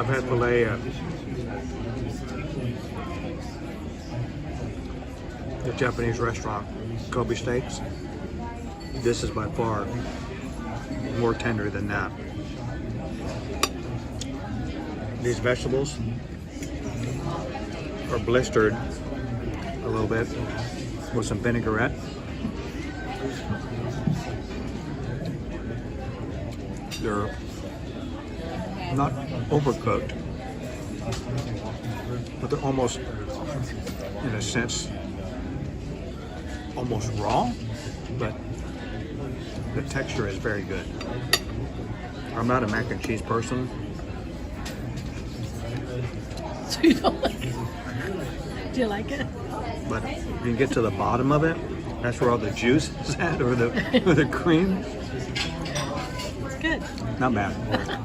I've had filet at the Japanese restaurant, Kobe Steaks. This is by far more tender than that. These vegetables are blistered a little bit with some vinaigrette. They're not overcooked, but they're almost, in a sense, almost raw, but the texture is very good. I'm not a mac and cheese person. So you don't like it? Do you like it? But if you get to the bottom of it, that's where all the juice is at, or the cream. It's good. Not bad.